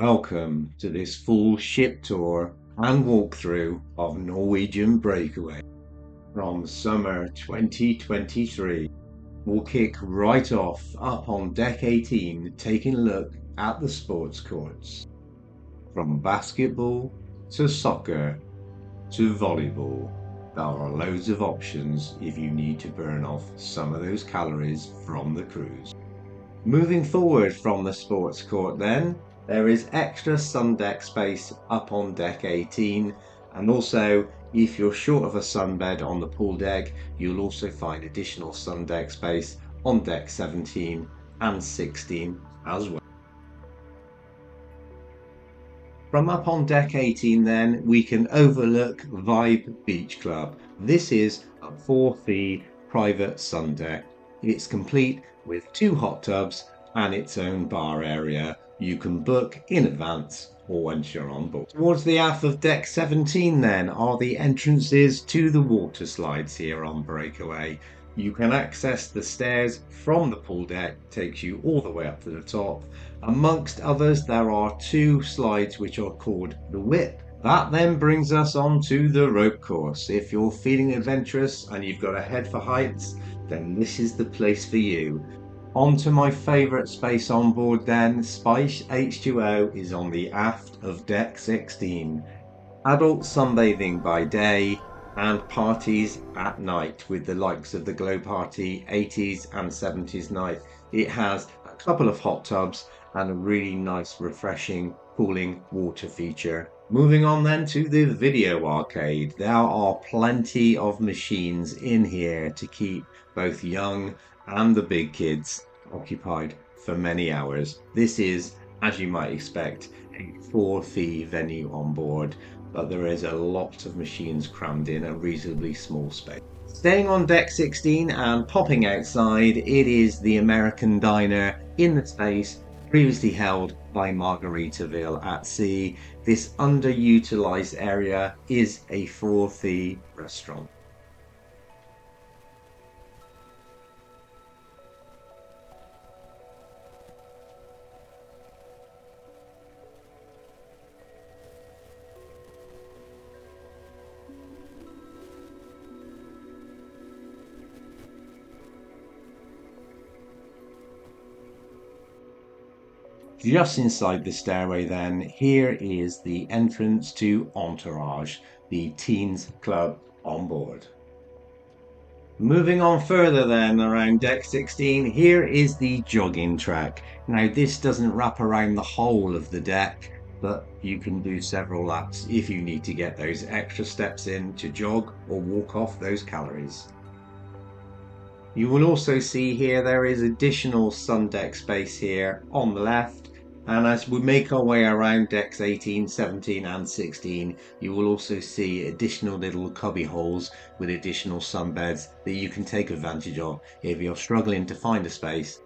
Welcome to this full ship tour and walkthrough of Norwegian Breakaway from summer 2023. We'll kick right off up on deck 18, taking a look at the sports courts. From basketball to soccer to volleyball, there are loads of options if you need to burn off some of those calories from the cruise. Moving forward from the sports court then, there is extra sun deck space up on deck 18, and also if you're short of a sunbed on the pool deck, you'll also find additional sun deck space on deck 17 and 16 as well. From up on deck 18 then, we can overlook Vibe Beach Club. This is a 4-fee private sun deck. It's complete with 2 hot tubs and its own bar area. You can book in advance or once you're on board. Towards the aft of deck 17 then are the entrances to the water slides here on Breakaway. You can access the stairs from the pool deck, takes you all the way up to the top. Amongst others, there are 2 slides which are called the Whip. That then brings us on to the rope course. If you're feeling adventurous and you've got a head for heights, then this is the place for you. On to my favourite space on board then, Spice H2O is on the aft of deck 16. Adult sunbathing by day and parties at night with the likes of the Glow Party 80s and 70s night. It has a couple of hot tubs and a really nice refreshing cooling water feature. Moving on then to the video arcade. There are plenty of machines in here to keep both young and the big kids occupied for many hours. This is, as you might expect, a 4-fee venue on board, but there is a lot of machines crammed in a reasonably small space. Staying on deck 16 and popping outside, it is the American Diner in the space previously held by Margaritaville at Sea. This underutilized area is a 4-fee restaurant. Just inside the stairway then, here is the entrance to Entourage, the teens club on board. Moving on further then around deck 16, here is the jogging track. Now this doesn't wrap around the whole of the deck, but you can do several laps if you need to get those extra steps in to jog or walk off those calories. You will also see here there is additional sun deck space here on the left, and as we make our way around decks 18, 17 and 16, you will also see additional little cubby holes with additional sunbeds that you can take advantage of if you're struggling to find a space.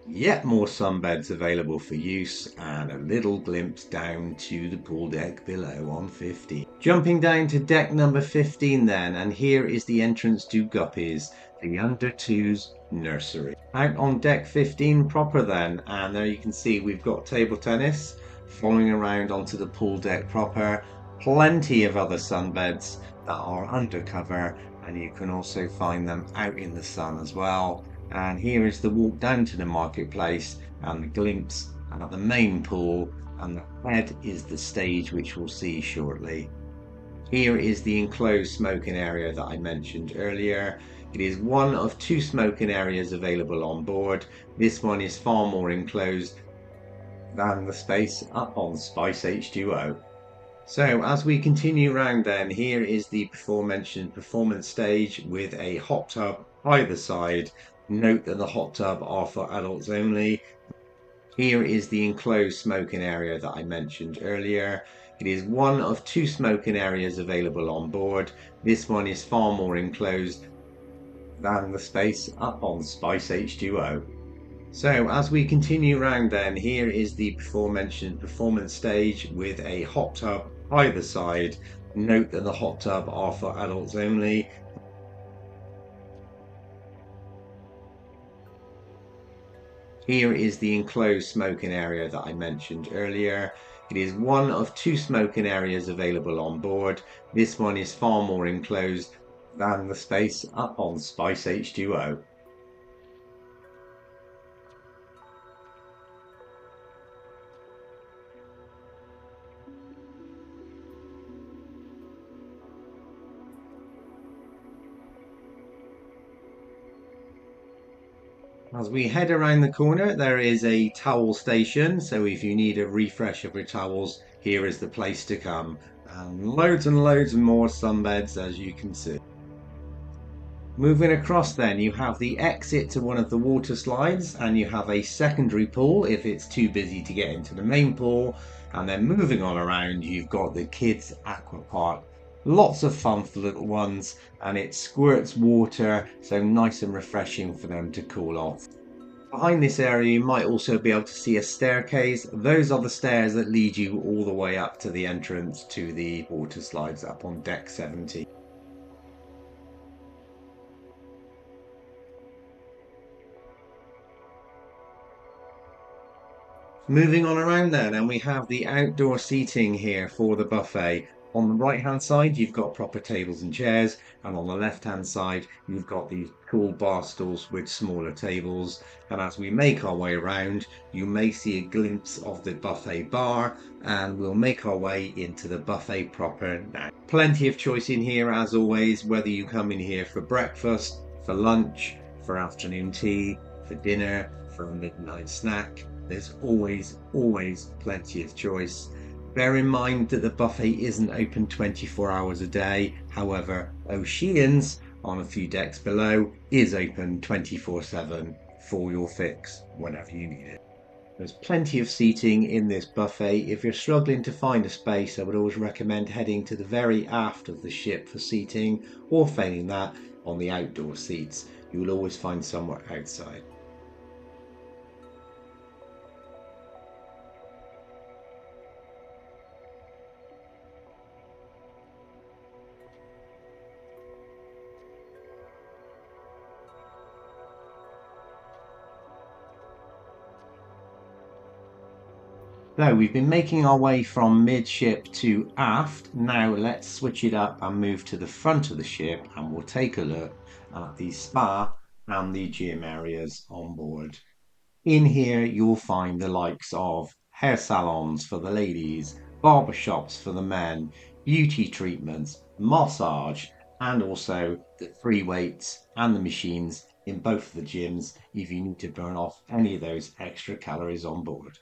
Yet more sunbeds available for use and a little glimpse down to the pool deck below on 15. Jumping down to deck number 15 then, and here is the entrance to Guppies, the under 2s nursery. Out on deck 15 proper then, and there you can see we've got table tennis following around onto the pool deck proper, plenty of other sunbeds that are undercover, and you can also find them out in the sun as well. And here is the walk down to the marketplace and the glimpse at the main pool, and the head is the stage which we'll see shortly. Here is the enclosed smoking area that I mentioned earlier. It is one of 2 smoking areas available on board. This one is far more enclosed than the space up on Spice H2O. So as we continue round then, here is the aforementioned performance stage with a hot tub either side. Note that the hot tub are for adults only. Here is the enclosed smoking area that I mentioned earlier. It is one of 2 smoking areas available on board. This one is far more enclosed than the space up on Spice H2O. So as we continue round then, here is the before mentioned performance stage with a hot tub either side. Note that the hot tub are for adults only. Here is the enclosed smoking area that I mentioned earlier. It is one of two smoking areas available on board. This one is far more enclosed than the space up on Spice H2O. As we head around the corner, there is a towel station. So if you need a refresh of your towels, here is the place to come. And loads more sunbeds, as you can see. Moving across then, you have the exit to one of the water slides, and you have a secondary pool if it's too busy to get into the main pool. And then moving on around, you've got the kids aqua park. Lots of fun for little ones, and it squirts water, so nice and refreshing for them to cool off. Behind this area, you might also be able to see a staircase. Those are the stairs that lead you all the way up to the entrance to the water slides up on deck 17. Moving on around then, and we have the outdoor seating here for the buffet. On the right hand side, you've got proper tables and chairs, and on the left hand side, you've got these cool bar stools with smaller tables. And as we make our way around, you may see a glimpse of the buffet bar, and we'll make our way into the buffet proper now. Plenty of choice in here, as always, whether you come in here for breakfast, for lunch, for afternoon tea, for dinner, for a midnight snack. There's always plenty of choice. Bear in mind that the buffet isn't open 24 hours a day. However, Oceans, on a few decks below, is open 24/7 for your fix whenever you need it. There's plenty of seating in this buffet. If you're struggling to find a space, I would always recommend heading to the very aft of the ship for seating, or failing that, on the outdoor seats. You will always find somewhere outside. So we've been making our way from midship to aft. Now let's switch it up and move to the front of the ship, and we'll take a look at the spa and the gym areas on board. In here, you'll find the likes of hair salons for the ladies, barber shops for the men, beauty treatments, massage, and also the free weights and the machines in both of the gyms if you need to burn off any of those extra calories on board.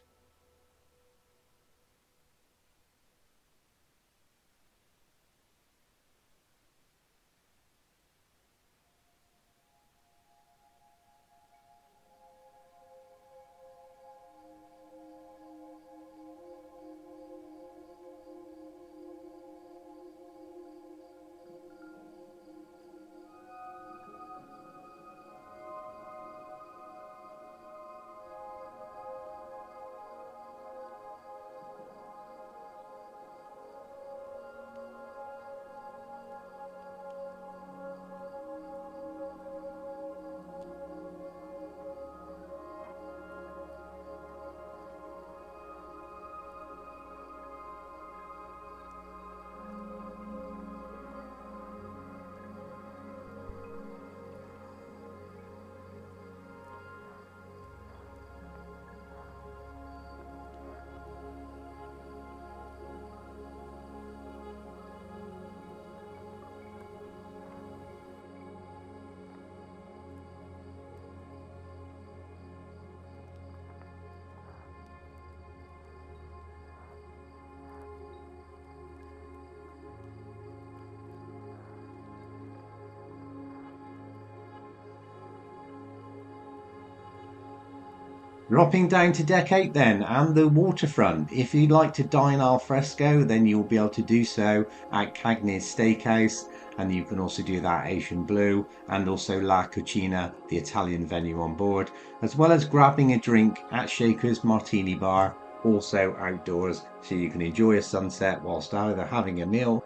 Dropping down to deck 8 then, and the waterfront. If you'd like to dine al fresco, then you'll be able to do so at Cagney's Steakhouse, and you can also do that at Ocean Blue and also La Cucina, the Italian venue on board, as well as grabbing a drink at Shaker's Martini Bar, also outdoors, so you can enjoy a sunset whilst either having a meal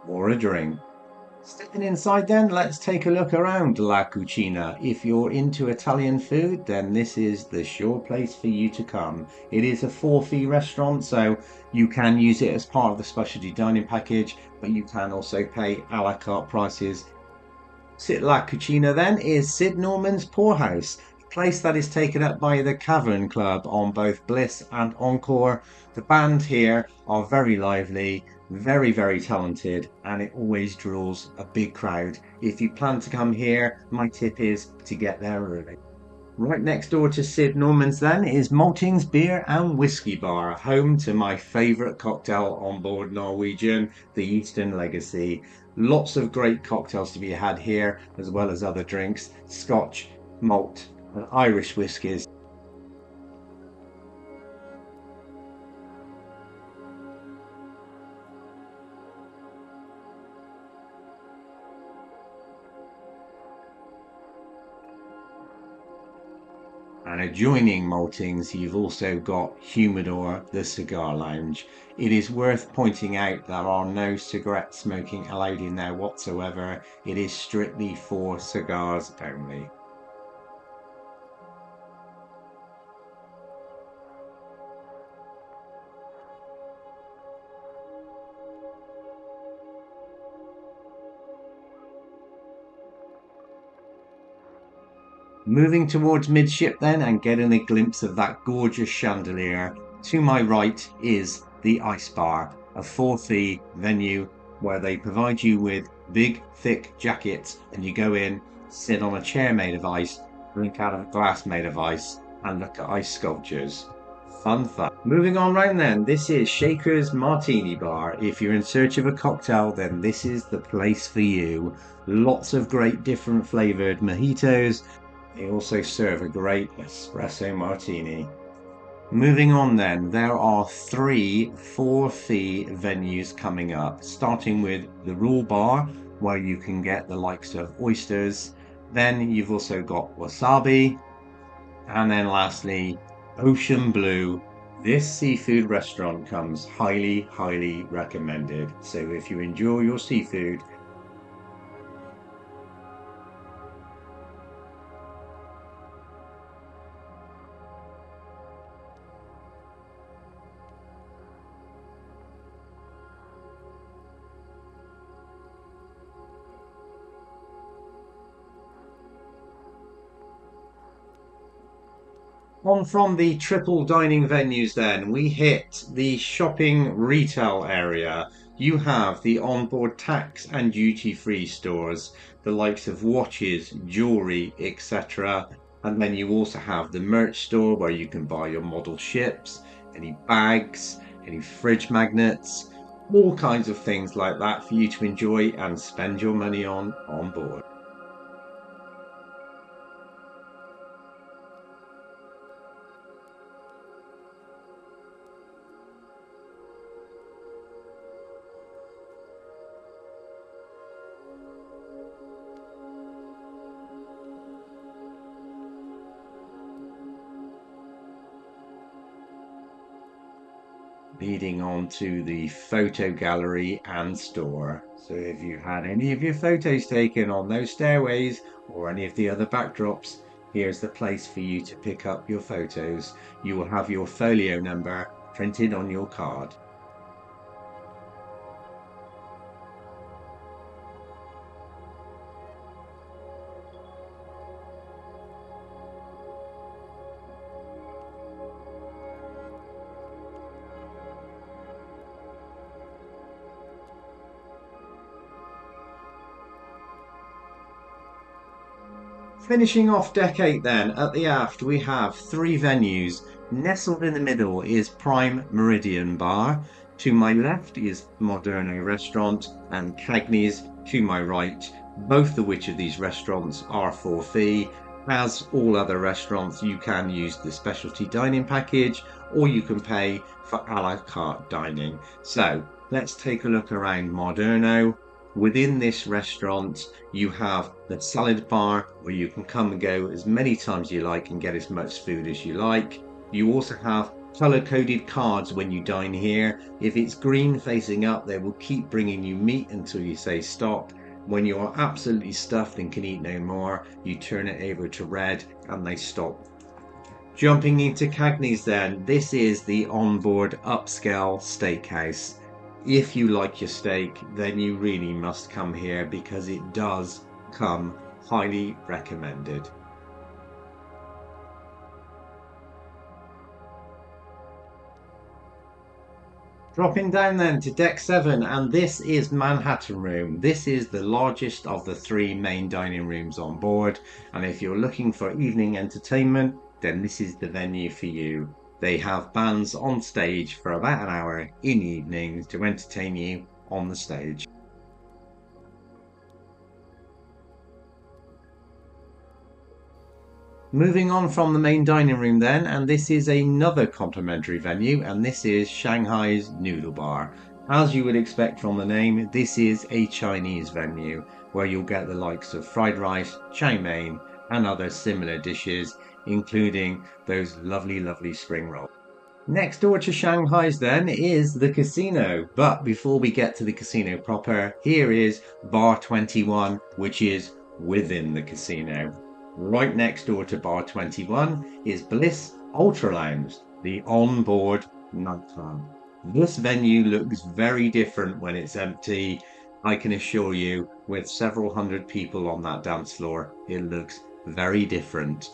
or a drink. Stepping inside then, let's take a look around La Cucina. If you're into Italian food, then this is the sure place for you to come. It is a four-fee restaurant, so you can use it as part of the specialty dining package, but you can also pay a la carte prices. Sit La Cucina then is Sid Norman's Poorhouse, a place that is taken up by the Cavern Club on both Bliss and Encore. The band here are very lively, very talented, and it always draws a big crowd. If you plan to come here, my tip is to get there early. Right next door to Sid Norman's then is Maltings Beer and Whiskey Bar, home to my favourite cocktail on board Norwegian, the Eastern Legacy. Lots of great cocktails to be had here, as well as other drinks, Scotch, malt, and Irish whiskies. And adjoining Maltings, you've also got Humidor, the cigar lounge. It is worth pointing out there are no cigarette smoking allowed in there whatsoever. It is strictly for cigars only. Moving towards midship then and getting a glimpse of that gorgeous chandelier. To my right is the Ice Bar, a four-fee venue where they provide you with big, thick jackets and you go in, sit on a chair made of ice, drink out of a glass made of ice, and look at ice sculptures. Fun. Moving on round then, this is Shaker's Martini Bar. If you're in search of a cocktail, then this is the place for you. Lots of great different flavored mojitos. They also serve a great espresso martini. Moving on then, there are three four-fee venues coming up, starting with the Rule Bar, where you can get the likes of oysters. Then you've also got Wasabi, and then lastly, Ocean Blue. This seafood restaurant comes highly recommended. So if you enjoy your seafood, on from the triple dining venues then, we hit the shopping retail area. You have the onboard tax and duty-free stores, the likes of watches, jewelry, etc. And then you also have the merch store where you can buy your model ships, any bags, any fridge magnets, all kinds of things like that for you to enjoy and spend your money on board. Leading on to the photo gallery and store. So if you had any of your photos taken on those stairways or any of the other backdrops, here's the place for you to pick up your photos. You will have your folio number printed on your card. Finishing off deck 8 then, at the aft we have three venues. Nestled in the middle is Prime Meridian Bar. To my left is Moderno Restaurant and Cagney's to my right, both of which of these restaurants are for fee. As all other restaurants, you can use the specialty dining package or you can pay for a la carte dining. So let's take a look around Moderno. Within this restaurant, you have the salad bar where you can come and go as many times you like and get as much food as you like. You also have color coded cards when you dine here. If it's green facing up, they will keep bringing you meat until you say stop. When you are absolutely stuffed and can eat no more, you turn it over to red and they stop. Jumping into Cagney's then, this is the onboard upscale steakhouse. If you like your steak, then you really must come here because it does come highly recommended. Dropping down then to deck 7, and this is Manhattan Room. This is the largest of the three main dining rooms on board, and if you're looking for evening entertainment, then this is the venue for you. They have bands on stage for about an hour in the evenings to entertain you on the stage. Moving on from the main dining room then, and this is another complimentary venue, and this is Shanghai's Noodle Bar. As you would expect from the name, this is a Chinese venue where you'll get the likes of fried rice, chow mein, and other similar dishes, including those lovely, lovely spring rolls. Next door to Shanghai's then is the casino. But before we get to the casino proper, here is Bar 21, which is within the casino. Right next door to Bar 21 is Bliss Ultra Lounge, the on-board nightclub. This venue looks very different when it's empty. I can assure you, with several hundred people on that dance floor, it looks very different.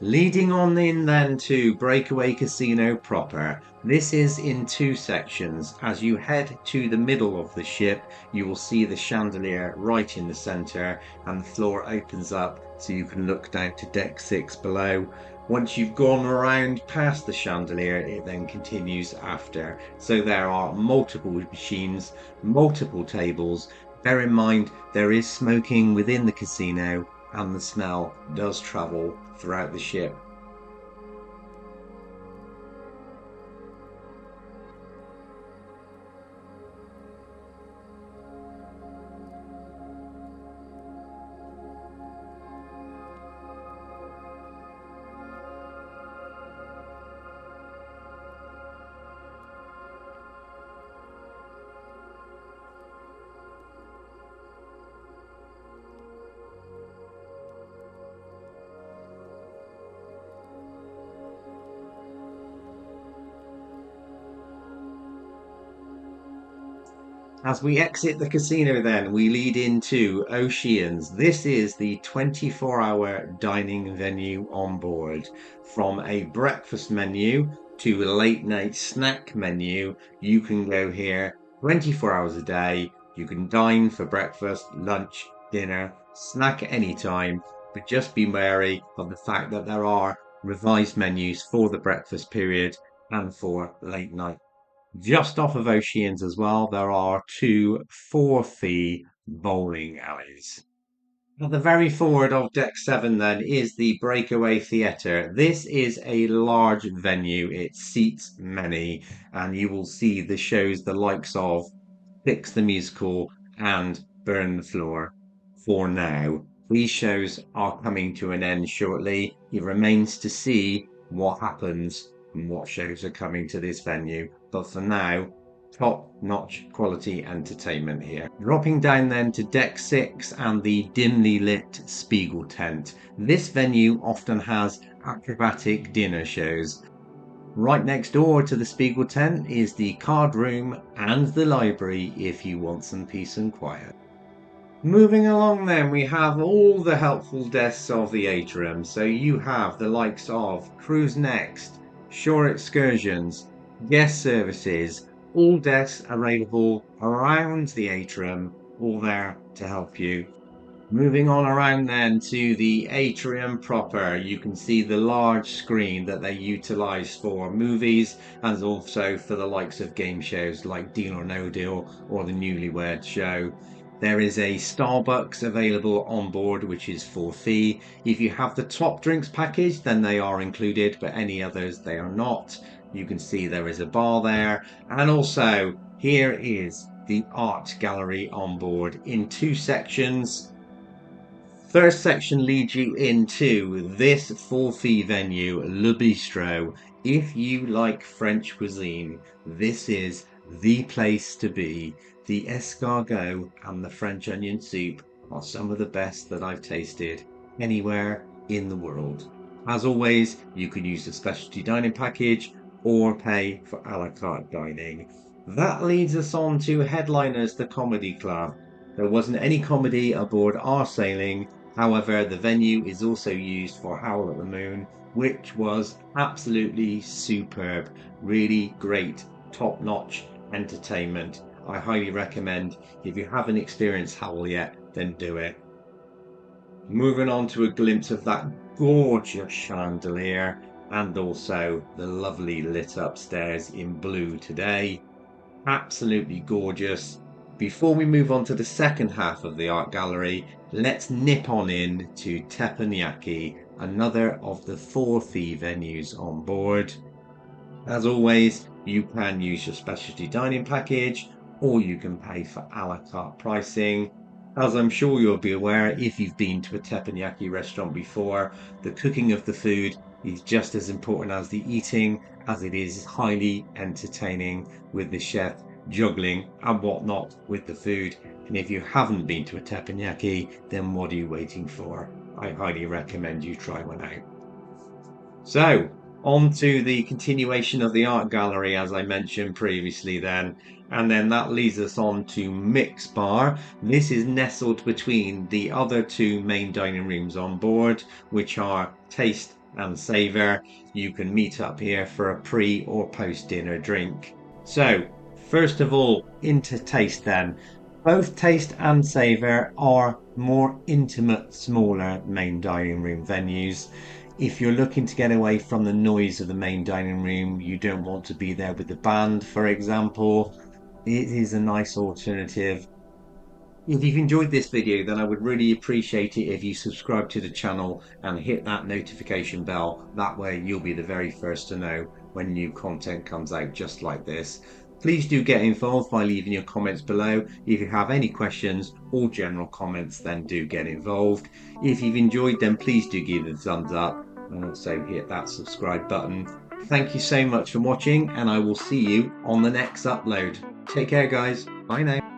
Leading on in then to Breakaway Casino proper. This is in two sections. As you head to the middle of the ship, you will see the chandelier right in the center and the floor opens up so you can look down to deck 6 below. Once you've gone around past the chandelier, it then continues after. So there are multiple machines, multiple tables. Bear in mind, there is smoking within the casino and the smell does travel throughout the ship. As we exit the casino, then we lead into Oceans. This is the 24-hour dining venue on board. From a breakfast menu to a late night snack menu, you can go here 24 hours a day. You can dine for breakfast, lunch, dinner, snack at any time, but just be wary of the fact that there are revised menus for the breakfast period and for late night. Just off of Oceans as well, there are two for-fee bowling alleys. At the very forward of deck 7 then is the Breakaway Theatre. This is a large venue. It seats many and you will see the shows the likes of Fix the Musical and Burn the Floor. For now, these shows are coming to an end shortly. It remains to see what happens and what shows are coming to this venue. But for now, top-notch quality entertainment here. Dropping down then to deck 6 and the dimly lit Spiegel tent. This venue often has acrobatic dinner shows. Right next door to the Spiegel tent is the card room and the library if you want some peace and quiet. Moving along then, we have all the helpful desks of the atrium. So you have the likes of Cruise Next, Shore Excursions, Guest Services, all desks available around the atrium, all there to help you. Moving on around then to the atrium proper, you can see the large screen that they utilize for movies and also for the likes of game shows like Deal or No Deal or the Newlywed Show. There is a Starbucks available on board, which is for fee. If you have the top drinks package, then they are included, but any others, they are not. You can see there is a bar there. And also, here is the art gallery on board in two sections. First section leads you into this full fee venue, Le Bistro. If you like French cuisine, this is the place to be. The escargot and the French onion soup are some of the best that I've tasted anywhere in the world. As always, you can use the specialty dining package or pay for a la carte dining. That leads us on to Headliners, the Comedy Club. There wasn't any comedy aboard our sailing. However, the venue is also used for Howl at the Moon, which was absolutely superb. Really great, top-notch entertainment. I highly recommend. If you haven't experienced Howl yet, then do it. Moving on to a glimpse of that gorgeous chandelier and also the lovely lit upstairs in blue today. Absolutely gorgeous. Before we move on to the second half of the art gallery, let's nip on in to Teppanyaki, another of the 4 fee venues on board. As always, you can use your specialty dining package or you can pay for a la carte pricing. As I'm sure you'll be aware, if you've been to a teppanyaki restaurant before, the cooking of the food is just as important as the eating, as it is highly entertaining with the chef juggling and whatnot with the food. And if you haven't been to a teppanyaki, then what are you waiting for? I highly recommend you try one out. So, on to the continuation of the art gallery, as I mentioned previously, then. And then that leads us on to Mix Bar. This is nestled between the other 2 main dining rooms on board, which are Taste and Savor. You can meet up here for a pre or post dinner drink. So, first of all, into Taste then. Both Taste and Savor are more intimate, smaller main dining room venues. If you're looking to get away from the noise of the main dining room, you don't want to be there with the band, for example, it is a nice alternative. If you've enjoyed this video, then I would really appreciate it if you subscribe to the channel and hit that notification bell. That way you'll be the very first to know when new content comes out just like this. Please do get involved by leaving your comments below. If you have any questions or general comments, then do get involved. If you've enjoyed, then please do give it a thumbs up and also hit that subscribe button. Thank you so much for watching, and I will see you on the next upload. Take care, guys. Bye now.